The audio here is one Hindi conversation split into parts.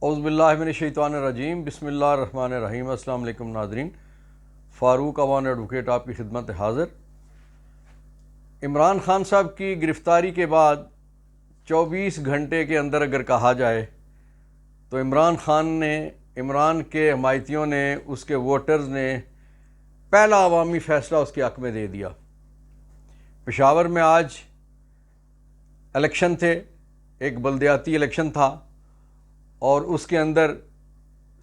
औज़ुबिल्लाहिमिनश्शैतानिर्रजीम बिस्मिल्लाहिर्रहमानिर्रहीम। अस्सलाम वालेकुम नाज़रीन, फ़ारूक अवान एडवोकेट आपकी खिदमत हाज़िर। इमरान खान साहब की गिरफ़्तारी के बाद 24 घंटे के अंदर अगर कहा जाए तो इमरान खान ने, इमरान के हमायतियों ने, उसके वोटर्स ने पहला अवामी फ़ैसला उसके हक़ में दे दिया। पेशावर में आज इलेक्शन थे, एक बल्दियाती इलेक्शन था और उसके अंदर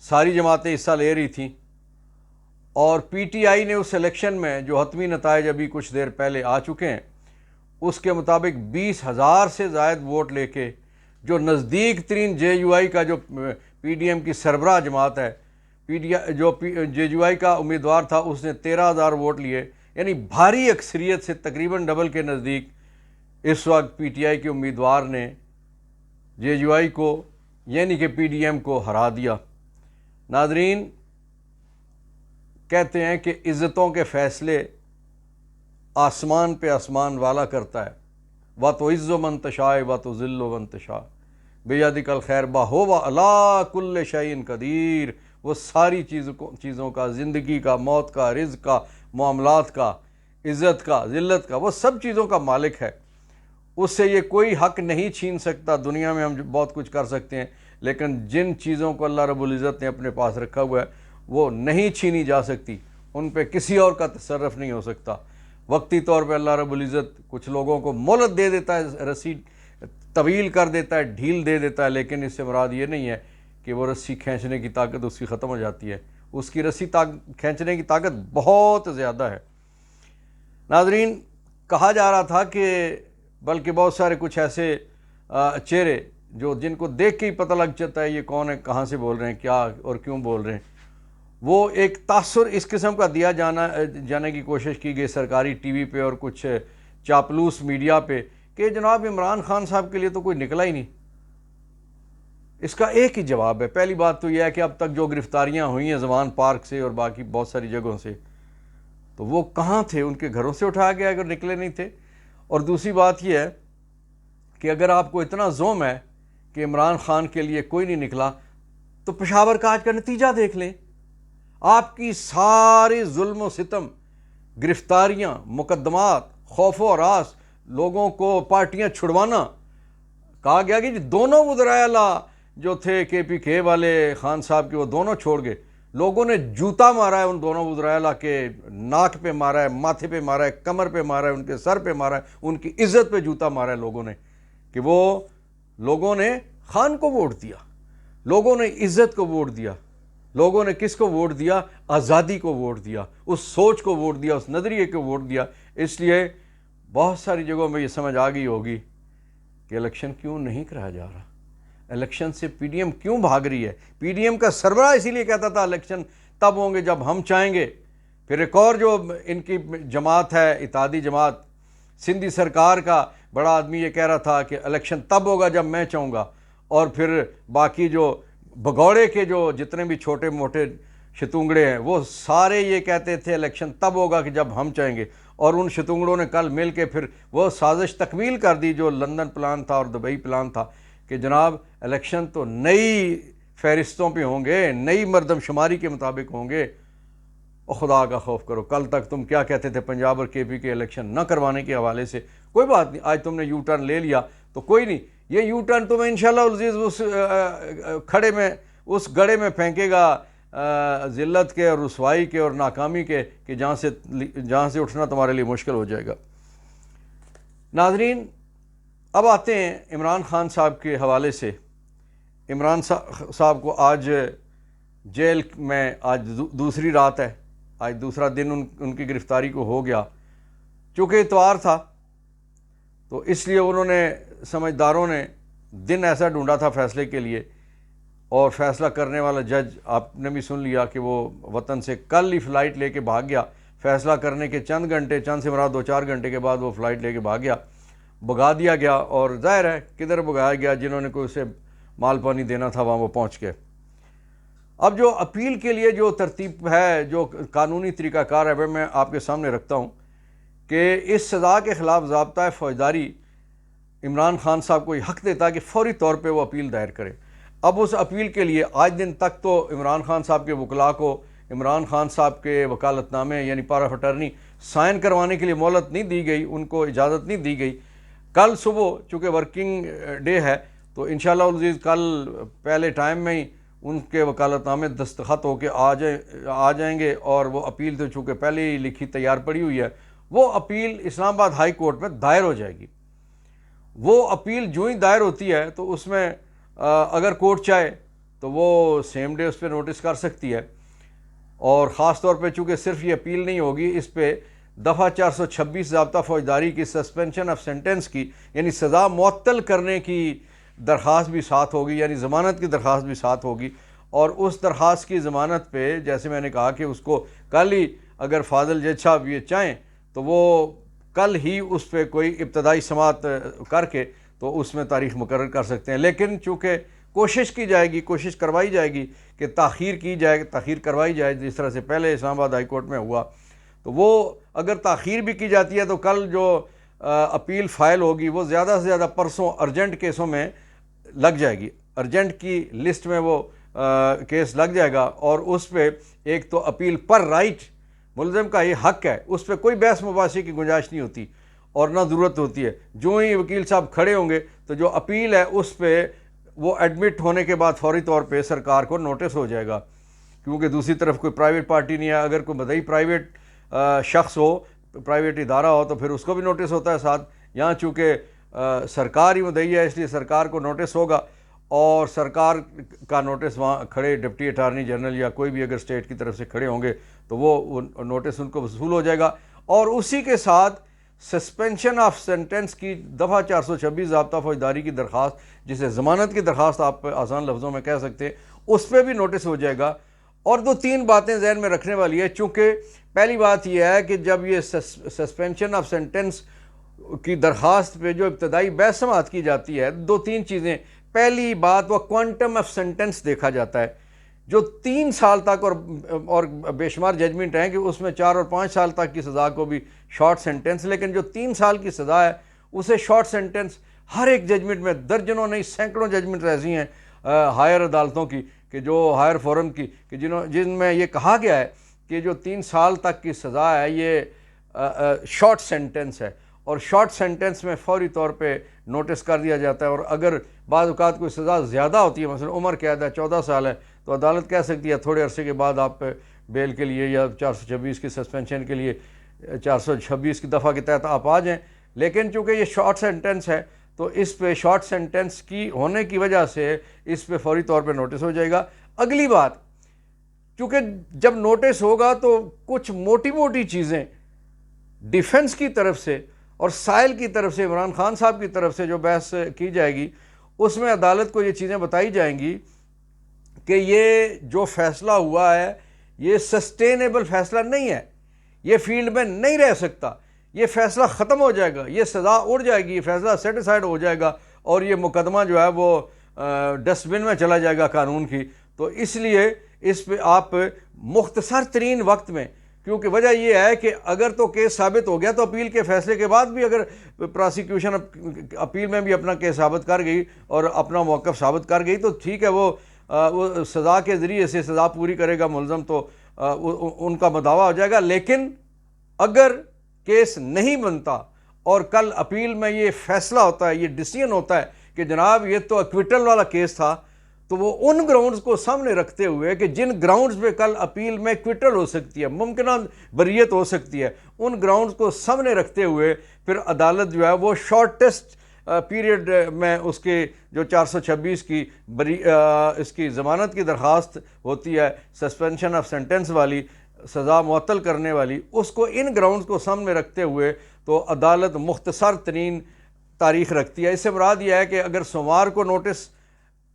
सारी जमातें हिस्सा ले रही थीं और पीटीआई ने उस इलेक्शन में जो हतमी नताइज अभी कुछ देर पहले आ चुके हैं उसके मुताबिक 20,000 से ज़ायद वोट लेके जो नज़दीक तरीन जेयूआई का जो पीडीएम की सरबराह जमात है, जेयूआई का उम्मीदवार था, उसने 13,000 वोट लिए, यानी भारी अक्सरियत से तकरीबन डबल के नज़दीक इस वक्त पीटीआई के उम्मीदवार ने जेयूआई को यानी कि पीडीएम को हरा दिया। नाज़रीन, कहते हैं कि इज़्ज़तों के फ़ैसले आसमान पे आसमान वाला करता है। व तो इज़्ज़ो मन तशाए व तो ज़िल्लो मन तशा बेयदिकल खैर बाहो व अला कुल्ले शैइन कदीर। वो सारी चीज़ों का, ज़िंदगी का, मौत का, रिज़्क़ का, मामलात का, इज़्ज़त का, ज़िल्लत का, वो सब चीज़ों का मालिक है। उससे ये कोई हक़ नहीं छीन सकता। दुनिया में हम बहुत कुछ कर सकते हैं, लेकिन जिन चीज़ों को अल्लाह रब्बुल इज़्ज़त ने अपने पास रखा हुआ है वो नहीं छीनी जा सकती, उन पे किसी और का तसर्रुफ़ नहीं हो सकता। वक्ती तौर पे अल्लाह रब्बुल इज़्ज़त कुछ लोगों को मोहलत दे देता है, रस्सी तवील कर देता है, ढील दे देता है, लेकिन इससे मुराद ये नहीं है कि वो रस्सी खींचने की ताकत उसकी ख़त्म हो जाती है। उसकी रस्सी खींचने की ताकत बहुत ज़्यादा है। नाज़रीन, कहा जा रहा था कि बल्कि बहुत सारे कुछ ऐसे चेहरे जो जिनको देख के ही पता लग जाता है ये कौन है, कहाँ से बोल रहे हैं, क्या और क्यों बोल रहे हैं, वो एक तासुर इस किस्म का दिया जाने की कोशिश की गई सरकारी टीवी पे और कुछ चापलूस मीडिया पे कि जनाब इमरान खान साहब के लिए तो कोई निकला ही नहीं। इसका एक ही जवाब है। पहली बात तो यह है कि अब तक जो गिरफ्तारियां हुई हैं जवान पार्क से और बाकी बहुत सारी जगहों से, तो वो कहाँ थे? उनके घरों से उठाया गया अगर निकले नहीं थे। और दूसरी बात यह है कि अगर आपको इतना ज़ोम है कि इमरान खान के लिए कोई नहीं निकला, तो पेशावर का आज का नतीजा देख लें। आपकी सारे जुल्म व सितम, गिरफ्तारियां, मुकदमात, खौफ व रास, लोगों को पार्टियां छुड़वाना, कहा गया कि दोनों वज़राए आला जो थे केपीके वाले खान साहब के, वो दोनों छोड़ गए। लोगों ने जूता मारा है उन दोनों वज़राए आला के नाक पे मारा है, माथे पे मारा है, कमर पे मारा है, उनके सर पे मारा है, उनकी इज्जत पे जूता मारा है लोगों ने कि वो लोगों ने खान को वोट दिया, लोगों ने इज्जत को वोट दिया, लोगों ने किसको वोट दिया? आज़ादी को वोट दिया, उस सोच को वोट दिया, उस नज़रिए को वोट दिया। इसलिए बहुत सारी जगहों में ये समझ आ गई होगी कि इलेक्शन क्यों नहीं कराया जा रहा, इलेक्शन से पीडीएम क्यों भाग रही है। पीडीएम का सरबराह इसीलिए कहता था इलेक्शन तब होंगे जब हम चाहेंगे। फिर एक और जो इनकी जमात है, इत्तेहादी जमात, सिंधी सरकार का बड़ा आदमी ये कह रहा था कि इलेक्शन तब होगा जब मैं चाहूँगा। और फिर बाकी जो भगौड़े के जो जितने भी छोटे मोटे शतुंगड़े हैं वो सारे ये कहते थे इलेक्शन तब होगा कि जब हम चाहेंगे। और उन शतुंगड़ों ने कल मिल के फिर वो साजिश तकमील कर दी जो लंदन प्लान था और दुबई प्लान था कि जनाब इलेक्शन तो नई फहरिस्तों पे होंगे, नई मरदमशुमारी के मुताबिक होंगे। और खुदा का खौफ करो, कल तक तुम क्या कहते थे पंजाब और केपी के इलेक्शन न करवाने के हवाले से। कोई बात नहीं, आज तुमने यू टर्न ले लिया तो कोई नहीं, ये यू टर्न तुम्हें इंशाल्लाह उस खड़े में, उस गड़े में फेंकेगा ज़िल्लत के और रुसवाई के और नाकामी के कि जहाँ से उठना तुम्हारे लिए मुश्किल हो जाएगा। नाजरीन, अब आते हैं इमरान खान साहब के हवाले से। इमरान साहब को आज जेल में आज दूसरी रात है, आज दूसरा दिन उनकी गिरफ़्तारी को हो गया। चूँकि इतवार था तो इसलिए उन्होंने, समझदारों ने दिन ऐसा ढूंढा था फ़ैसले के लिए, और फ़ैसला करने वाला जज आपने भी सुन लिया कि वो वतन से कल ही फ़्लाइट लेके भाग गया। फ़ैसला करने के चंद घंटे, चंद से मुराद 2-4 घंटे के बाद वो फ़्लाइट लेके भाग गया, भगा दिया गया। और ज़ाहिर है किधर भगाया गया, जिन्होंने कोई उसे माल पानी देना था वहाँ वो पहुँच गए। अब जो अपील के लिए जो तरतीब है, जो कानूनी तरीक़ाकार है, वह मैं आपके सामने रखता हूँ कि इस सज़ा के ख़िलाफ़ ज़ाब्ता फ़ौजदारी इमरान खान साहब को हक़ देता है कि फ़ौरी तौर पे वो अपील दायर करें। अब उस अपील के लिए आज दिन तक तो इमरान खान साहब के वकला को इमरान खान साहब के वकालतनामे यानी पावर ऑफ अटर्नी साइन करवाने के लिए मोहलत नहीं दी गई, उनको इजाज़त नहीं दी गई। कल सुबह चूँकि वर्किंग डे है तो इंशाअल्लाह अज़ीज़ कल पहले टाइम में ही उनके वकालतनामे दस्तखत होके आ जाएंगे और वो अपील तो चूँकि पहले ही लिखी तैयार पड़ी हुई है, वो अपील इस्लामाबाद हाई कोर्ट में दायर हो जाएगी। वो अपील जो ही दायर होती है तो उसमें अगर कोर्ट चाहे तो वो सेम डे उस पर नोटिस कर सकती है। और ख़ास तौर पे चूँकि सिर्फ ये अपील नहीं होगी, इस पे दफ़ा 426 ज़ाब्ता फ़ौजदारी की सस्पेंशन ऑफ सेंटेंस की यानी सज़ा मुअत्तल करने की दरख्वास्त भी साथ होगी, यानी ज़मानत की दरख्वास्त भी साथ होगी। और उस दरख्वास्त की ज़मानत पे जैसे मैंने कहा कि उसको कल ही अगर फाजिल जज साहब ये चाहें तो वो कल ही उस पर कोई इब्तदाई समाअत करके तो उसमें तारीख़ मुकर्रर कर सकते हैं। लेकिन चूँकि कोशिश की जाएगी, कोशिश करवाई जाएगी कि ताख़ीर की जाए, ताख़ीर करवाई जाए, जिस तरह से पहले इस्लामाबाद हाई कोर्ट में हुआ। तो वो अगर ताख़ीर भी की जाती है तो कल जो अपील फ़ाइल होगी वो ज़्यादा से ज़्यादा परसों अर्जेंट केसों में लग जाएगी, अर्जेंट की लिस्ट में वो केस लग जाएगा। और उस पर एक तो अपील पर राइट मुलज़िम का ये हक़ है, उस पर कोई बहस मुबाशी की गुंजाइश नहीं होती और ना ज़रूरत होती है। जो ही वकील साहब खड़े होंगे तो जो अपील है उस पर वो एडमिट होने के बाद फौरी तौर पे सरकार को नोटिस हो जाएगा, क्योंकि दूसरी तरफ कोई प्राइवेट पार्टी नहीं है। अगर कोई मदई प्राइवेट शख्स हो, प्राइवेट इदारा हो तो फिर उसको भी नोटिस होता है साथ। यहाँ चूँकि सरकार ही मदई है इसलिए सरकार को नोटिस होगा और सरकार का नोटिस वहाँ खड़े डिप्टी अटारनी जनरल या कोई भी अगर स्टेट की तरफ से खड़े होंगे तो वो नोटिस उनको वसूल हो जाएगा। और उसी के साथ सस्पेंशन ऑफ सेंटेंस की दफ़ा 426 ज़ाब्ता फ़ौजदारी की दरख्वास्त, जिसे ज़मानत की दरख्वास्त आप आसान लफ्ज़ों में कह सकते हैं, उस पर भी नोटिस हो जाएगा। और दो तीन बातें जहन में रखने वाली है, चूँकि पहली बात यह है कि जब ये सस्पेंशन ऑफ सेंटेंस की दरख्वास्त पे जो इब्तदाई बहस समाअत की जाती है, दो तीन चीज़ें। पहली बात वह क्वांटम ऑफ सेंटेंस देखा जाता है, जो 3 साल तक और बेशुमार जजमेंट हैं कि उसमें 4 और 5 साल तक की सज़ा को भी शॉर्ट सेंटेंस, लेकिन जो 3 साल की सज़ा है उसे शॉर्ट सेंटेंस हर एक जजमेंट में दर्जनों नहीं सैकड़ों जजमेंट ऐसी हैं हायर अदालतों की कि जो हायर फोरम की कि जिनमें ये कहा गया है कि जो 3 साल तक की सज़ा है ये शॉर्ट सेंटेंस है और शॉर्ट सेंटेंस में फौरी तौर पे नोटिस कर दिया जाता है। और अगर बाज़ औक़ात कोई सज़ा ज़्यादा होती है, मसलन उम्र कैद है 14 साल है, तो अदालत कह सकती है थोड़े अरसे के बाद आप बेल के लिए या 426 की सस्पेंशन के लिए 426 की दफ़ा के तहत आप आ जाएँ। लेकिन चूँकि ये शॉर्ट सेंटेंस है तो इस पे शॉर्ट सेंटेंस की होने की वजह से इस पे फौरी तौर पे नोटिस हो जाएगा। अगली बात, चूँकि जब नोटिस होगा तो कुछ मोटी मोटी चीज़ें डिफेंस की तरफ से और साइल की तरफ से, इमरान खान साहब की तरफ से जो बहस की जाएगी उसमें अदालत को ये चीज़ें बताई जाएंगी कि ये जो फैसला हुआ है ये सस्टेनेबल फैसला नहीं है, ये फील्ड में नहीं रह सकता, ये फैसला ख़त्म हो जाएगा, ये सज़ा उड़ जाएगी, ये फैसला सेटिसाइड हो जाएगा और ये मुकदमा जो है वो डस्टबिन में चला जाएगा कानून की। तो इसलिए इस पे आप मुख्तसर तरीन वक्त में, क्योंकि वजह यह है कि अगर तो केस साबित हो गया तो अपील के फैसले के बाद भी अगर प्रोसिक्यूशन अपील में भी अपना केस साबित कर गई और अपना मौक़िफ़ साबित कर गई तो ठीक है, वो सज़ा के ज़रिए से सज़ा पूरी करेगा मुलज़म तो उनका मदावा हो जाएगा। लेकिन अगर केस नहीं बनता और कल अपील में ये फैसला होता है, ये डिसीजन होता है कि जनाब ये तो एक्विटल वाला केस था, तो वो उन ग्राउंड्स को सामने रखते हुए कि जिन ग्राउंड्स पे कल अपील में क्विटल हो सकती है, मुमकिन बरियत हो सकती है, उन ग्राउंड्स को सामने रखते हुए फिर अदालत जो है वो शॉर्टेस्ट पीरियड में उसके जो 426 की इसकी ज़मानत की दरख्वास्त होती है, सस्पेंशन ऑफ सेंटेंस वाली, सज़ा मुअत्तल करने वाली, उसको इन ग्राउंड्स को सामने रखते हुए तो अदालत मुख्तसर तरीन तारीख़ रखती है। इससे मुराद यह है कि अगर सोमवार को नोटिस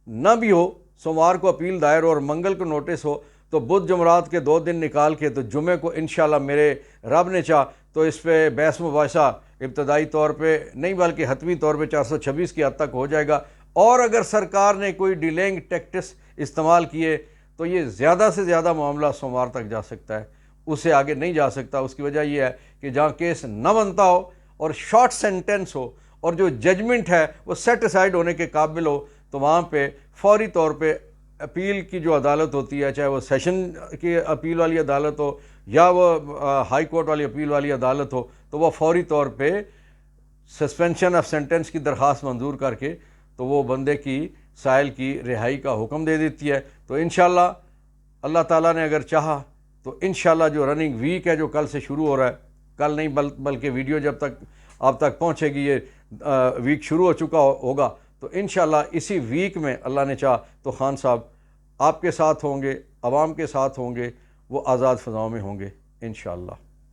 न भी हो, सोमवार को अपील दायर हो और मंगल को नोटिस हो, तो बुध जुमरात के 2 दिन निकाल के तो जुमे को इंशाल्लाह मेरे रब ने चाह तो इस पर बहस मुबाशा इब्तदाई तौर पे नहीं बल्कि हतमी तौर पे 426 की हद तक हो जाएगा। और अगर सरकार ने कोई डिलेइंग टैक्टिक्स इस्तेमाल किए तो ये ज़्यादा से ज़्यादा मामला सोमवार तक जा सकता है, उससे आगे नहीं जा सकता। उसकी वजह यह है कि जहाँ केस न बनता हो और शॉर्ट सेंटेंस हो और जो जजमेंट है वो सेट असाइड होने के काबिल हो, तो वहाँ पे फौरी तौर पे अपील की जो अदालत होती है, चाहे वो सेशन की अपील वाली अदालत हो या वो हाई कोर्ट वाली अपील वाली अदालत हो, तो वह फौरी तौर पे सस्पेंशन ऑफ सेंटेंस की दरख्वास्त मंजूर करके तो वो बंदे की साइल की रिहाई का हुक्म दे देती है। तो इंशाल्लाह अल्लाह ताला ने अगर चाहा तो इंशाल्लाह जो रनिंग वीक है, जो कल से शुरू हो रहा है, कल नहीं बल्कि वीडियो जब तक आप तक पहुंचेगी ये वीक शुरू हो चुका होगा, तो इंशाल्लाह इसी वीक में अल्लाह ने चाहा तो खान साहब आपके साथ होंगे, आवाम के साथ होंगे, वो आज़ाद फ़ज़ाओं में होंगे इंशाल्लाह।